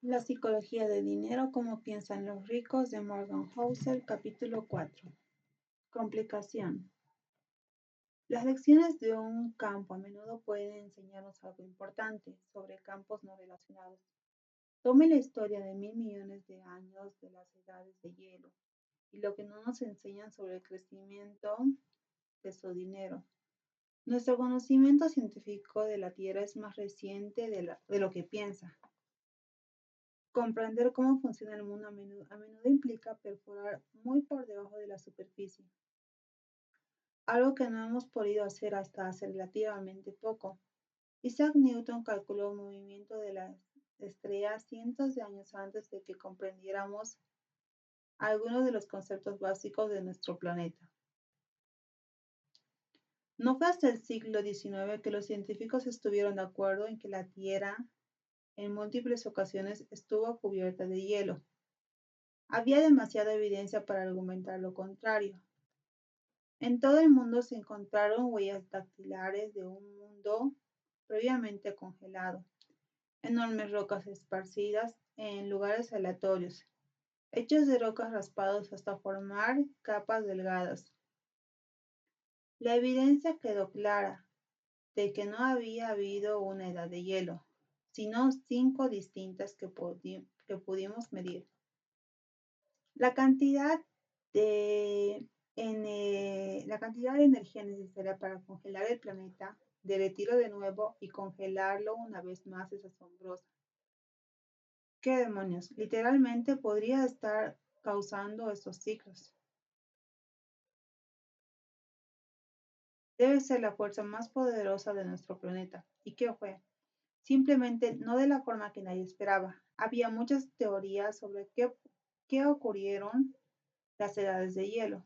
La psicología del dinero, cómo piensan los ricos, de Morgan Housel, capítulo 4. Complicación. Las lecciones de un campo a menudo pueden enseñarnos algo importante sobre campos no relacionados. Tome la historia de 1.000 millones de años de las edades de hielo y lo que no nos enseñan sobre el crecimiento de su dinero. Nuestro conocimiento científico de la Tierra es más reciente de lo que piensa. Comprender cómo funciona el mundo a menudo implica perforar muy por debajo de la superficie, algo que no hemos podido hacer hasta hace relativamente poco. Isaac Newton calculó el movimiento de las estrellas cientos de años antes de que comprendiéramos algunos de los conceptos básicos de nuestro planeta. No fue hasta el siglo XIX que los científicos estuvieron de acuerdo en que la Tierra en múltiples ocasiones estuvo cubierta de hielo. Había demasiada evidencia para argumentar lo contrario. En todo el mundo se encontraron huellas dactilares de un mundo previamente congelado, enormes rocas esparcidas en lugares aleatorios, hechos de rocas raspados hasta formar capas delgadas. La evidencia quedó clara de que no había habido una edad de hielo, sino 5 distintas que pudimos medir. La cantidad de la cantidad de energía necesaria para congelar el planeta, derretirlo de nuevo y congelarlo una vez más es asombrosa. ¿Qué demonios? Literalmente podría estar causando estos ciclos. Debe ser la fuerza más poderosa de nuestro planeta. ¿Y qué fue? Simplemente no de la forma que nadie esperaba. Había muchas teorías sobre qué ocurrieron las edades de hielo.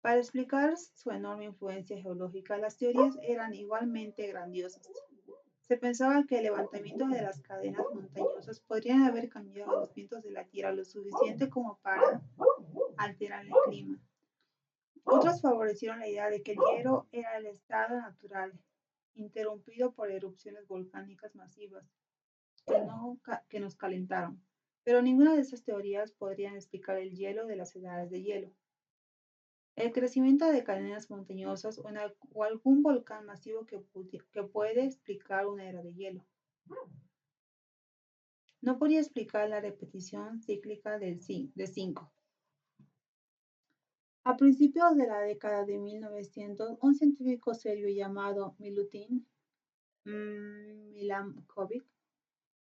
Para explicar su enorme influencia geológica, las teorías eran igualmente grandiosas. Se pensaba que el levantamiento de las cadenas montañosas podrían haber cambiado los vientos de la Tierra lo suficiente como para alterar el clima. Otros favorecieron la idea de que el hielo era el estado natural, interrumpido por erupciones volcánicas masivas que nos calentaron. Pero ninguna de esas teorías podrían explicar el hielo de las edades de hielo. El crecimiento de cadenas montañosas o algún volcán masivo que puede explicar una era de hielo. No podía explicar la repetición cíclica de 5. A principios de la década de 1900, un científico serbio llamado Milutin Milankovic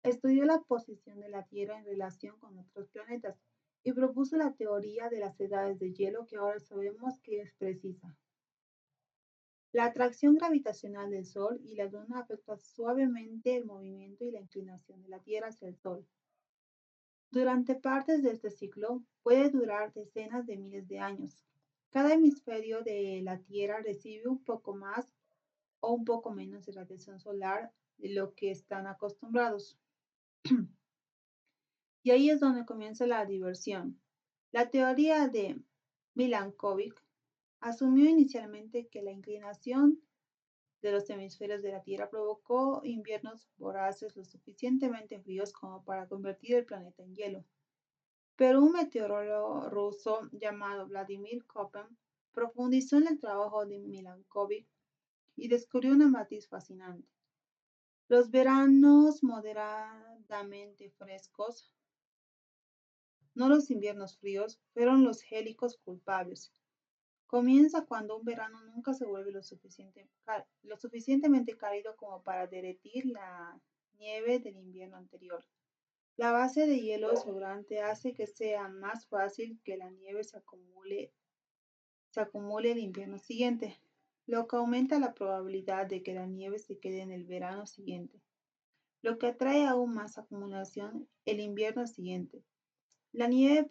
estudió la posición de la Tierra en relación con otros planetas y propuso la teoría de las edades de hielo que ahora sabemos que es precisa. La atracción gravitacional del Sol y la Luna afecta suavemente el movimiento y la inclinación de la Tierra hacia el Sol. Durante partes de este ciclo puede durar decenas de miles de años. Cada hemisferio de la Tierra recibe un poco más o un poco menos de radiación solar de lo que están acostumbrados. Y ahí es donde comienza la diversión. La teoría de Milankovic asumió inicialmente que la inclinación de los hemisferios de la Tierra provocó inviernos voraces lo suficientemente fríos como para convertir el planeta en hielo. Pero un meteorólogo ruso llamado Vladimir Koppen profundizó en el trabajo de Milankovic y descubrió una matiz fascinante. Los veranos moderadamente frescos, no los inviernos fríos, fueron los gélicos culpables. Comienza cuando un verano nunca se vuelve lo suficientemente cálido como para derretir la nieve del invierno anterior. La base de hielo sobrante hace que sea más fácil que la nieve se acumule el invierno siguiente, lo que aumenta la probabilidad de que la nieve se quede en el verano siguiente, lo que atrae aún más acumulación el invierno siguiente. La nieve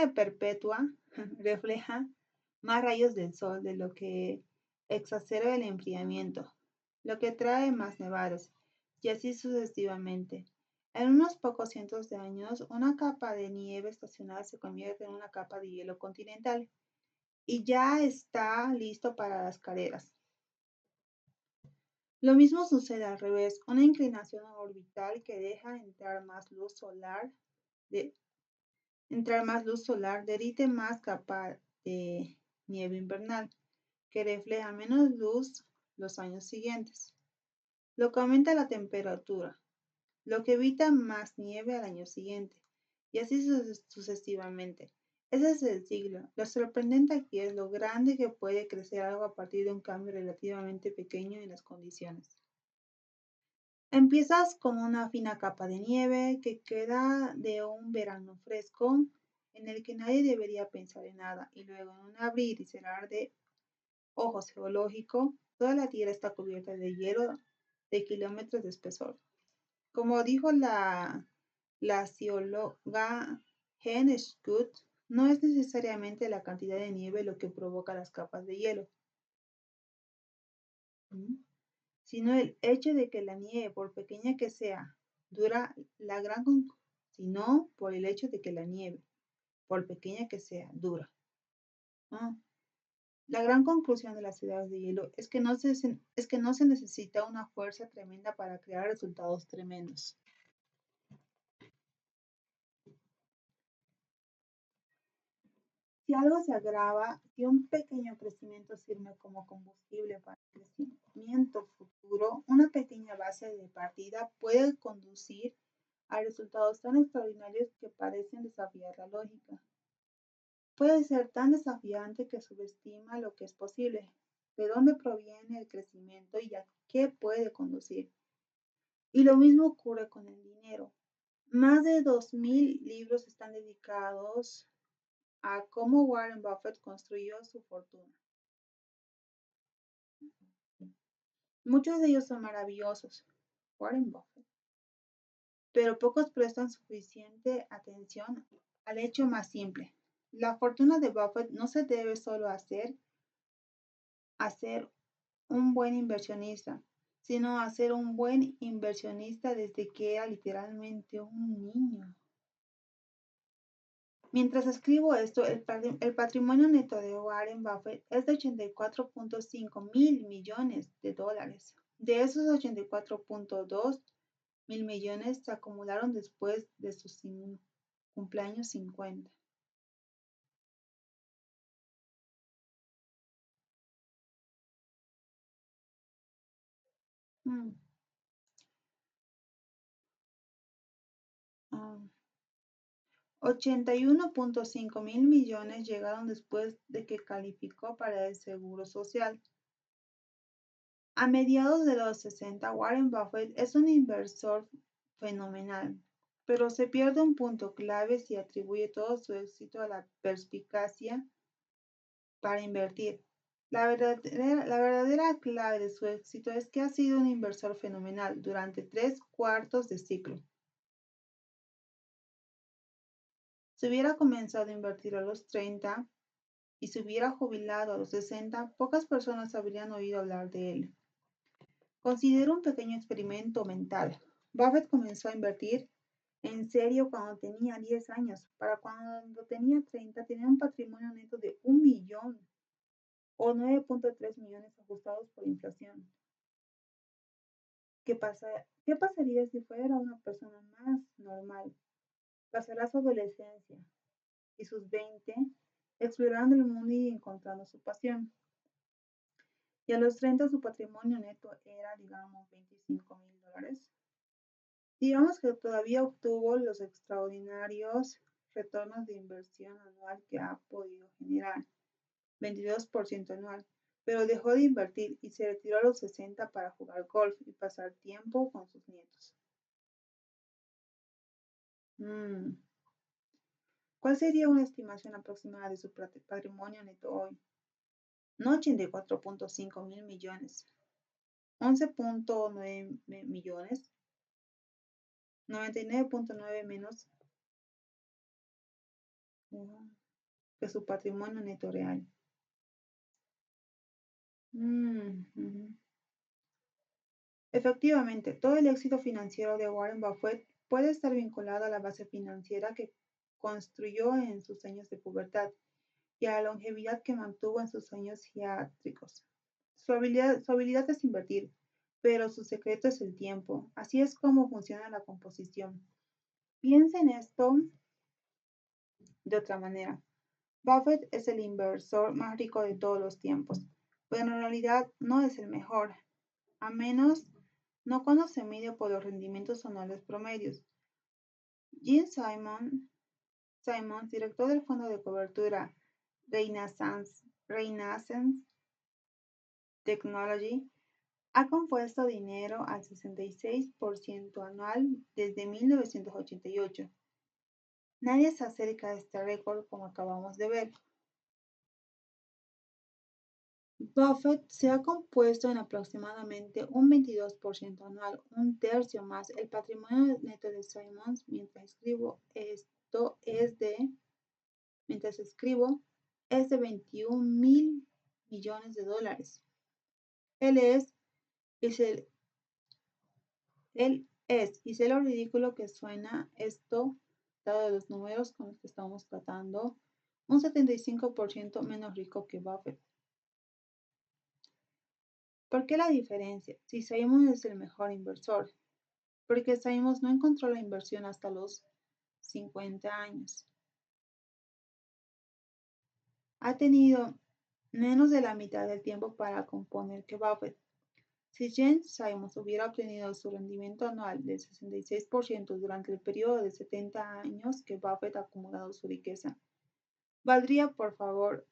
perpetua refleja más rayos del sol de lo que exacerba el enfriamiento, lo que trae más nevadas, y así sucesivamente. En unos pocos cientos de años, una capa de nieve estacional se convierte en una capa de hielo continental y ya está listo para las carreras. Lo mismo sucede al revés, una inclinación orbital que deja de- entrar más luz solar derrite más capa de nieve invernal, que refleja menos luz los años siguientes, lo que aumenta la temperatura, lo que evita más nieve al año siguiente, y así sucesivamente. Ese es el ciclo. Lo sorprendente aquí es lo grande que puede crecer algo a partir de un cambio relativamente pequeño en las condiciones. Empiezas con una fina capa de nieve que queda de un verano fresco en el que nadie debería pensar en nada, y luego en un abrir y cerrar de ojos geológico, toda la Tierra está cubierta de hielo de kilómetros de espesor. Como dijo la glacióloga Helen Schutt, no es necesariamente la cantidad de nieve lo que provoca las capas de hielo, sino el hecho de que la nieve, por pequeña que sea, dura la gran sino por el hecho de que la nieve, por pequeña que sea, dura. ¿No? La gran conclusión de las ciudades de hielo es que no se necesita una fuerza tremenda para crear resultados tremendos. Si algo se agrava, si un pequeño crecimiento sirve como combustible para el crecimiento futuro, una pequeña base de partida puede conducir a resultados tan extraordinarios que parecen desafiar la lógica. Puede ser tan desafiante que subestima lo que es posible, de dónde proviene el crecimiento y a qué puede conducir. Y lo mismo ocurre con el dinero. Más de 2000 libros están dedicados a cómo Warren Buffett construyó su fortuna. Muchos de ellos son maravillosos, Warren Buffett, pero pocos prestan suficiente atención al hecho más simple. La fortuna de Buffett no se debe solo a ser un buen inversionista, sino a ser un buen inversionista desde que era literalmente un niño. Mientras escribo esto, el patrimonio neto de Warren Buffett es de 84.5 mil millones de dólares. De esos 84.2 mil millones se acumularon después de sus cumpleaños 50. Mm, ah. 81.5 mil millones llegaron después de que calificó para el Seguro Social. A mediados de los 60, Warren Buffett es un inversor fenomenal, pero se pierde un punto clave si atribuye todo su éxito a la perspicacia para invertir. La verdadera clave de su éxito es que ha sido un inversor fenomenal durante 3/4 de siglo. Si hubiera comenzado a invertir a los 30 y se hubiera jubilado a los 60, pocas personas habrían oído hablar de él. Considero un pequeño experimento mental. Buffett comenzó a invertir en serio cuando tenía 10 años. Para cuando tenía 30, tenía un patrimonio neto de 1 millón o 9.3 millones ajustados por inflación. ¿Qué pasaría si fuera una persona más normal? Pasará su adolescencia y sus 20 explorando el mundo y encontrando su pasión. Y a los 30 su patrimonio neto era, digamos, 25 mil dólares. Digamos que todavía obtuvo los extraordinarios retornos de inversión anual que ha podido generar, 22% anual, pero dejó de invertir y se retiró a los 60 para jugar golf y pasar tiempo con sus nietos. Mm, ¿Cuál sería una estimación aproximada de su patrimonio neto hoy? No 84.5 mil millones, 11.9 millones, 99.9 menos que su patrimonio neto real. Ujú. Efectivamente, todo el éxito financiero de Warren Buffett puede estar vinculado a la base financiera que construyó en sus años de pubertad y a la longevidad que mantuvo en sus años geriátricos. Su habilidad es invertir, pero su secreto es el tiempo. Así es como funciona la composición. Piensa en esto de otra manera. Buffett es el inversor más rico de todos los tiempos, pero en realidad no es el mejor, a menos no cuando se mide por los rendimientos anuales promedios. Gene Simons, director del fondo de cobertura Renaissance Technology, ha compuesto dinero al 66% anual desde 1988. Nadie se acerca a este récord como acabamos de ver. Buffett se ha compuesto en aproximadamente un 22% anual, un tercio más. El patrimonio neto de Simons, mientras escribo, es de 21 mil millones de dólares. Él es, y sé lo ridículo que suena esto, dado los números con los que estamos tratando, un 75% menos rico que Buffett. ¿Por qué la diferencia? Si Simons es el mejor inversor, porque Simons no encontró la inversión hasta los 50 años. Ha tenido menos de la mitad del tiempo para componer que Buffett. Si James Simons hubiera obtenido su rendimiento anual del 66% durante el periodo de 70 años que Buffett ha acumulado su riqueza, valdría, por favor,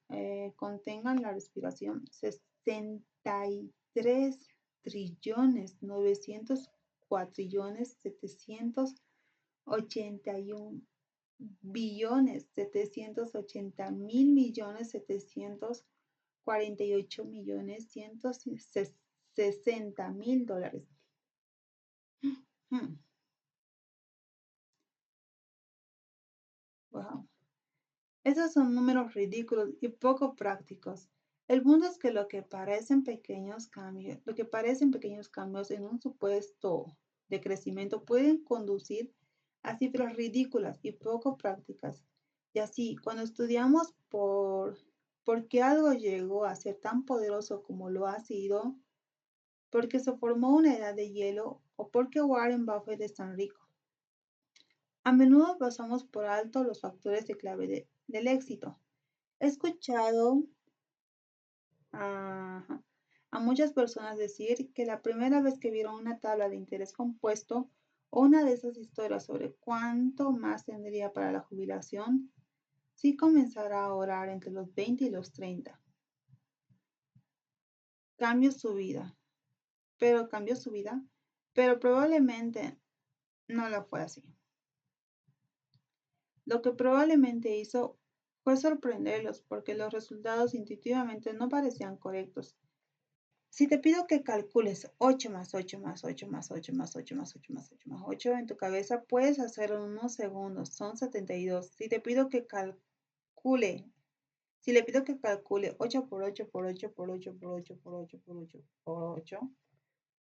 contengan la respiración, 63 trillones 900 cuatrillones 781 billones 780 mil millones 748 millones 160 mil dólares. Wow. Esos son números ridículos y poco prácticos. El punto es que lo que parecen pequeños cambios en un supuesto de crecimiento pueden conducir a cifras ridículas y poco prácticas. Y así, cuando estudiamos por qué algo llegó a ser tan poderoso como lo ha sido, porque se formó una edad de hielo o porque Warren Buffett es tan rico. A menudo pasamos por alto los factores de clave del éxito. He escuchado a muchas personas decir que la primera vez que vieron una tabla de interés compuesto o una de esas historias sobre cuánto más tendría para la jubilación, sí comenzará a orar entre los 20 y los 30. Cambió su vida, pero probablemente no lo fue así. Lo que probablemente hizo fue sorprenderlos porque los resultados intuitivamente no parecían correctos. Si te pido que calcules 8 más 8 más 8 más 8 más 8 más 8 más 8 más 8 en tu cabeza, puedes hacerlo en unos segundos, son 72. Si le pido que calcule 8 por 8 por 8 por 8 por 8 por 8 por 8 por 8,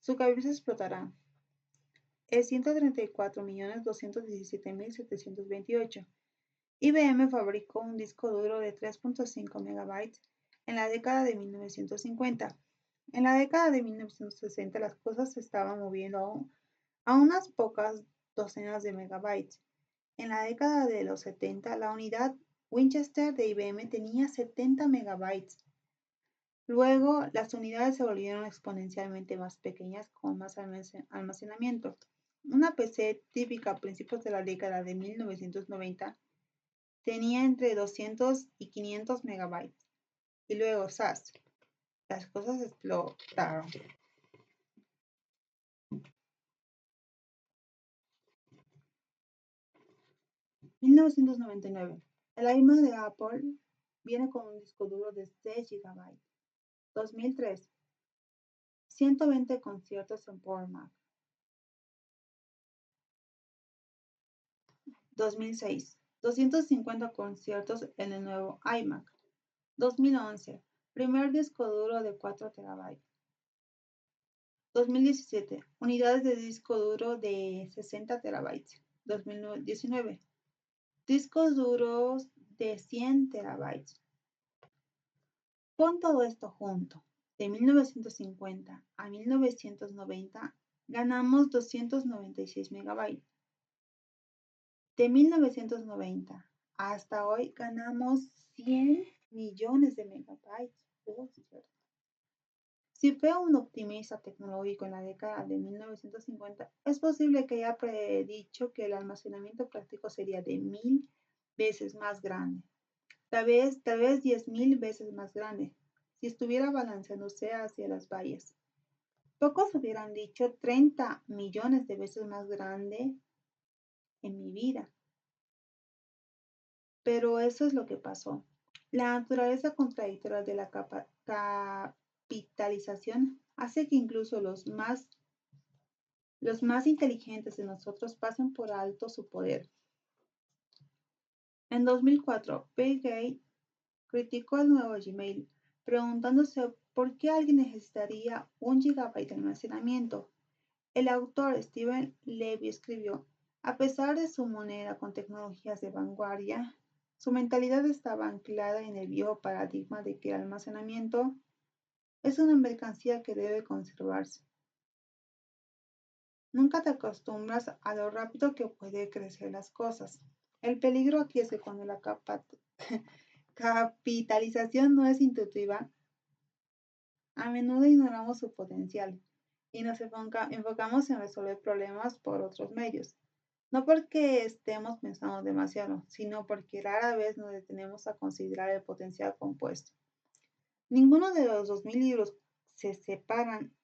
su cabeza explotará. Es 134.217.728. IBM fabricó un disco duro de 3.5 megabytes en la década de 1950. En la década de 1960 las cosas se estaban moviendo a unas pocas docenas de megabytes. En la década de los 70 la unidad Winchester de IBM tenía 70 megabytes. Luego las unidades se volvieron exponencialmente más pequeñas con más almacenamiento. Una PC típica a principios de la década de 1990 tenía entre 200 y 500 megabytes. Y luego SAS. Las cosas explotaron. (1999) El iMac de Apple viene con un disco duro de 6 GB. 2003. 120 conciertos en Power Mac. 2006. 250 conciertos en el nuevo iMac. 2011. Primer disco duro de 4 TB. 2017. Unidades de disco duro de 60 TB. 2019. Discos duros de 100 TB. Pon todo esto junto. De 1950 a 1990 ganamos 296 megabytes. De 1990 hasta hoy ganamos 100 millones de megabytes. Si fue un optimista tecnológico en la década de 1950, es posible que haya predicho que el almacenamiento práctico sería de 1000 veces más grande, tal vez 10.000 veces más grande, si estuviera balanceándose hacia las valles. Pocos hubieran dicho 30 millones de veces más grande en mi vida, pero eso es lo que pasó. La naturaleza contradictoria de la capitalización hace que incluso los más inteligentes de nosotros pasen por alto su poder. En 2004, Bill Gates criticó el nuevo Gmail, preguntándose por qué alguien necesitaría 1 GB de almacenamiento. El autor Steven Levy escribió: a pesar de su moneda con tecnologías de vanguardia, su mentalidad estaba anclada en el viejo paradigma de que el almacenamiento es una mercancía que debe conservarse. Nunca te acostumbras a lo rápido que pueden crecer las cosas. El peligro aquí es que cuando la capitalización no es intuitiva, a menudo ignoramos su potencial y nos enfocamos en resolver problemas por otros medios. No porque estemos pensando demasiado, sino porque rara vez nos detenemos a considerar el potencial compuesto. Ninguno de los 2000 libros se separan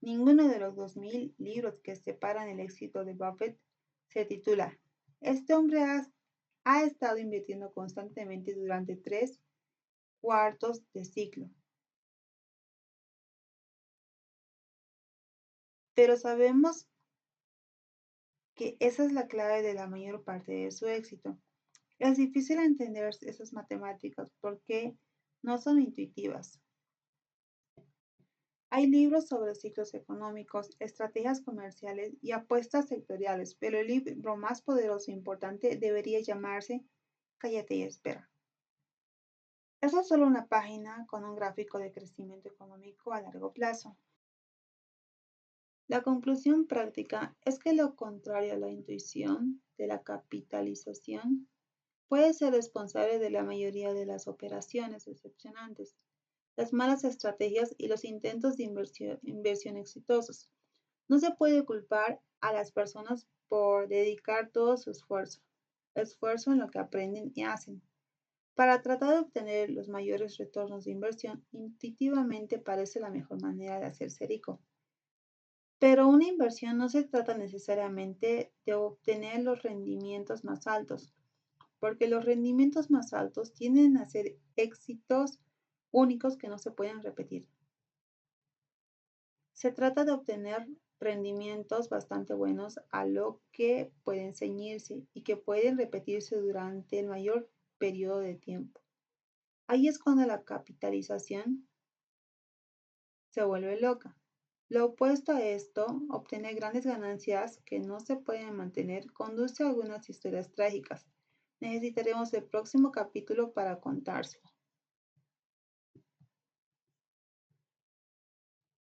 Ninguno de los 2000 libros que separan el éxito de Buffett se titula Este hombre ha estado invirtiendo constantemente durante 3/4 de siglo. Pero sabemos que esa es la clave de la mayor parte de su éxito. Es difícil entender esas matemáticas porque no son intuitivas. Hay libros sobre ciclos económicos, estrategias comerciales y apuestas sectoriales, pero el libro más poderoso e importante debería llamarse Cállate y espera. Esa es solo una página con un gráfico de crecimiento económico a largo plazo. La conclusión práctica es que lo contrario a la intuición de la capitalización puede ser responsable de la mayoría de las operaciones decepcionantes, las malas estrategias y los intentos de inversión exitosos. No se puede culpar a las personas por dedicar todo su esfuerzo en lo que aprenden y hacen. Para tratar de obtener los mayores retornos de inversión, intuitivamente parece la mejor manera de hacerse rico. Pero una inversión no se trata necesariamente de obtener los rendimientos más altos, porque los rendimientos más altos tienden a ser éxitos únicos que no se pueden repetir. Se trata de obtener rendimientos bastante buenos a lo que pueden ceñirse y que pueden repetirse durante el mayor periodo de tiempo. Ahí es cuando la capitalización se vuelve loca. Lo opuesto a esto, obtener grandes ganancias que no se pueden mantener, conduce a algunas historias trágicas. Necesitaremos el próximo capítulo para contárselo.